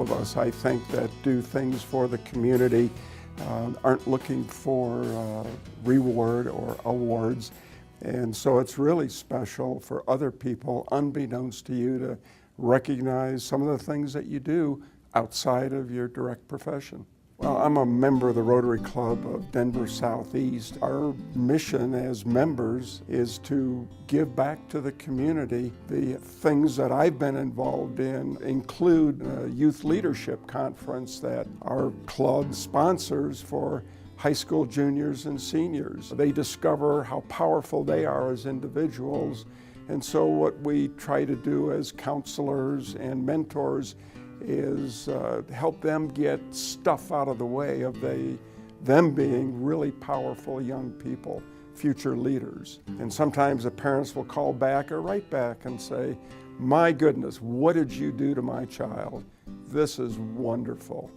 of us, I think, that do things for the community aren't looking for reward or awards. And so it's really special for other people, unbeknownst to you, to recognize some of the things that you do outside of your direct profession. Well, I'm a member of the Rotary Club of Denver Southeast. Our mission as members is to give back to the community. The things that I've been involved in include a youth leadership conference that our club sponsors for high school juniors and seniors. They discover how powerful they are as individuals. And so what we try to do as counselors and mentors is help them get stuff out of the way of them being really powerful young people, future leaders. And sometimes the parents will call back or write back and say, my goodness, what did you do to my child? This is wonderful.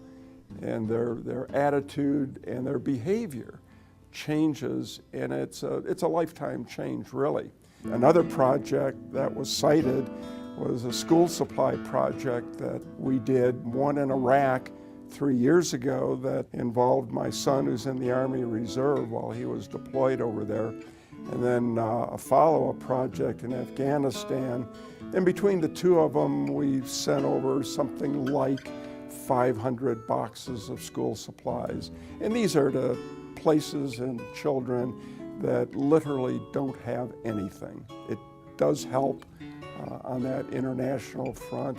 And their attitude and their behavior changes, and it's a lifetime change, really. Another project that was cited was a school supply project that we did, one in Iraq 3 years ago, that involved my son, who's in the Army Reserve while he was deployed over there, and then a follow-up project in Afghanistan. And between the two of them, we sent over something like 500 boxes of school supplies. And these are to places and children that literally don't have anything. It does help on that international front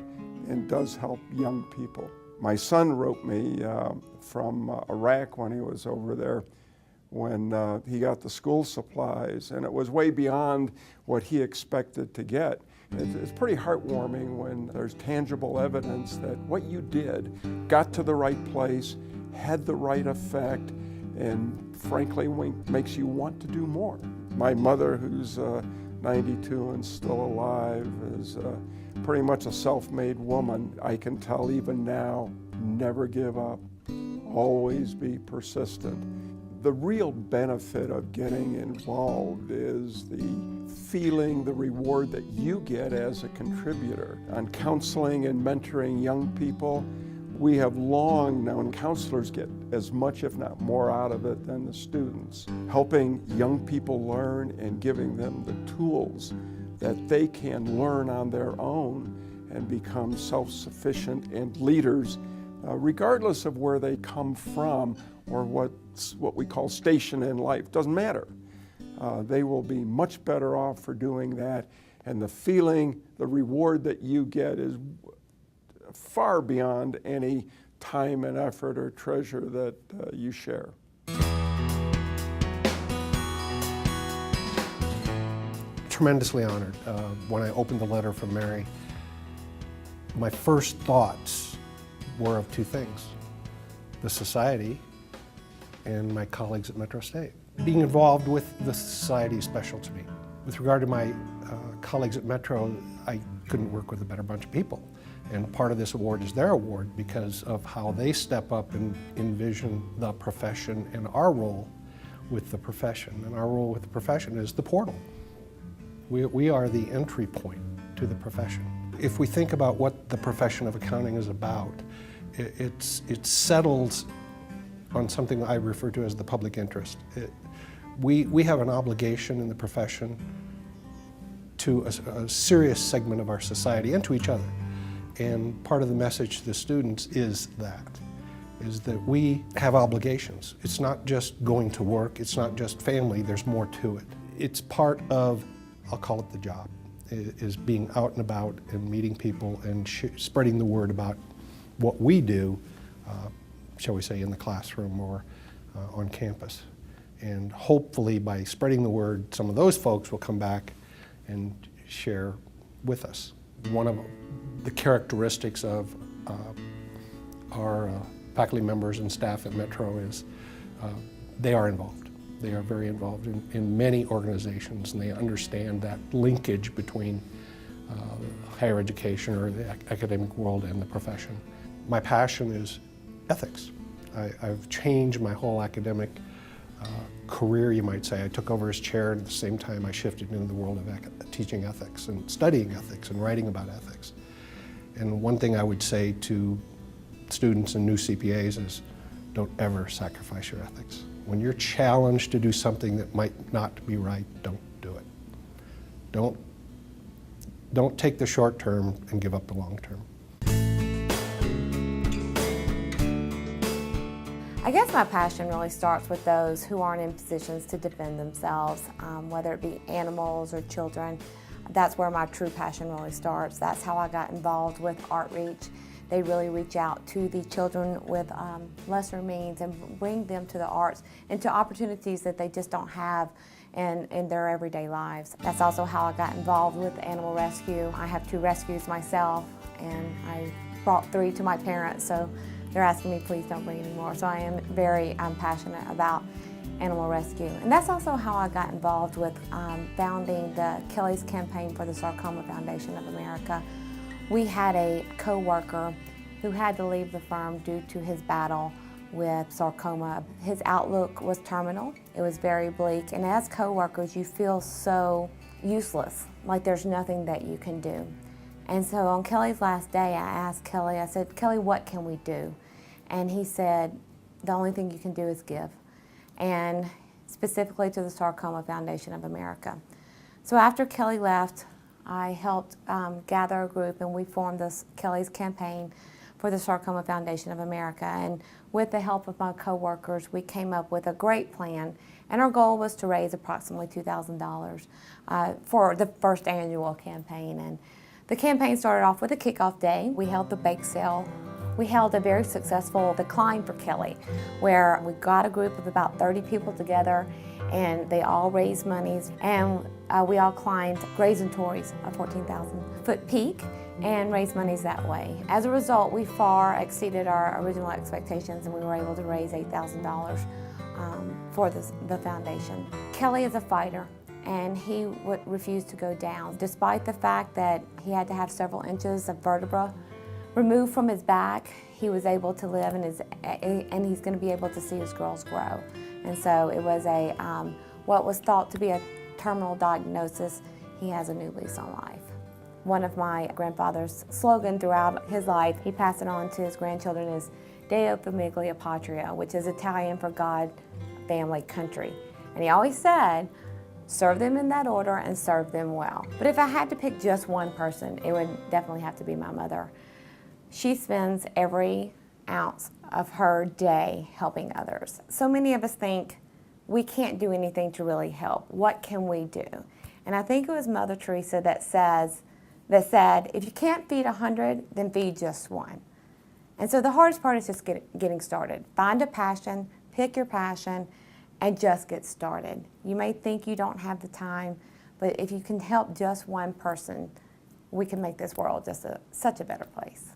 and does help young people. My son wrote me from Iraq when he was over there when he got the school supplies, and it was way beyond what he expected to get. It's pretty heartwarming when there's tangible evidence that what you did got to the right place, had the right effect, and frankly makes you want to do more. My mother, who's 92 and still alive, is pretty much a self-made woman. I can tell even now, never give up, always be persistent. The real benefit of getting involved is the feeling, the reward that you get as a contributor. On counseling and mentoring young people, we have long known counselors get as much, if not more, out of it than the students. Helping young people learn and giving them the tools that they can learn on their own and become self-sufficient and leaders, regardless of where they come from or what we call station in life. Doesn't matter. They will be much better off for doing that, and the feeling, the reward that you get is far beyond any time and effort or treasure that you share. Tremendously honored. When I opened the letter from Mary, my first thoughts were of two things: the society and my colleagues at Metro State. Being involved with the society is special to me. With regard to my colleagues at Metro, I couldn't work with a better bunch of people. And part of this award is their award because of how they step up and envision the profession and our role with the profession. And our role with the profession is the portal. We are the entry point to the profession. If we think about what the profession of accounting is about, it settles on something I refer to as the public interest. We have an obligation in the profession to a serious segment of our society and to each other. And part of the message to the students is that we have obligations. It's not just going to work, it's not just family, there's more to it. It's part of, I'll call it the job, is being out and about and meeting people and spreading the word about what we do, shall we say, in the classroom or on campus. And hopefully by spreading the word, some of those folks will come back and share with us. One of the characteristics of our faculty members and staff at Metro is they are involved. They are very involved in many organizations, and they understand that linkage between higher education or the academic world and the profession. My passion is ethics. I've changed my whole academic career, you might say. I took over as chair, and at the same time I shifted into the world of teaching ethics and studying ethics and writing about ethics. And one thing I would say to students and new CPAs is don't ever sacrifice your ethics. When you're challenged to do something that might not be right, don't do it. Don't take the short term and give up the long term. I guess my passion really starts with those who aren't in positions to defend themselves, whether it be animals or children. That's where my true passion really starts. That's how I got involved with Outreach. They really reach out to the children with lesser means and bring them to the arts and to opportunities that they just don't have in their everyday lives. That's also how I got involved with animal rescue. I have 2 rescues myself, and I brought 3 to my parents, so they're asking me, please don't bring any more. So I am very passionate about animal rescue. And that's also how I got involved with founding the Kelly's Campaign for the Sarcoma Foundation of America. We had a co-worker who had to leave the firm due to his battle with sarcoma. His outlook was terminal. It was very bleak. And as co-workers, you feel so useless, like there's nothing that you can do. And so on Kelly's last day, I asked Kelly, I said, Kelly, what can we do? And he said, the only thing you can do is give, and specifically to the Sarcoma Foundation of America. So after Kelly left, I helped gather a group, and we formed this Kelly's Campaign for the Sarcoma Foundation of America. And with the help of my coworkers, we came up with a great plan, and our goal was to raise approximately $2,000 for the first annual campaign. And the campaign started off with a kickoff day. We held the bake sale. We held a very successful The Climb for Kelly, where we got a group of about 30 people together, and they all raised monies, and we all climbed Grayson Torrey's 14,000-foot peak and raised monies that way. As a result, we far exceeded our original expectations, and we were able to raise $8,000 for the foundation. Kelly is a fighter, and he would refuse to go down. Despite the fact that he had to have several inches of vertebra removed from his back, he was able to live, and he's going to be able to see his girls grow. And so it was what was thought to be a terminal diagnosis. He has a new lease on life. One of my grandfather's slogan throughout his life, he passed it on to his grandchildren, is Deo Famiglia Patria, which is Italian for God, family, country. And he always said, serve them in that order and serve them well. But if I had to pick just one person, it would definitely have to be my mother. She spends every ounce of her day helping others. So many of us think we can't do anything to really help. What can we do? And I think it was Mother Teresa that said, if you can't feed 100, then feed just 1. And so the hardest part is just getting started. Find a passion, pick your passion, and just get started. You may think you don't have the time, but if you can help just one person, we can make this world just such a better place.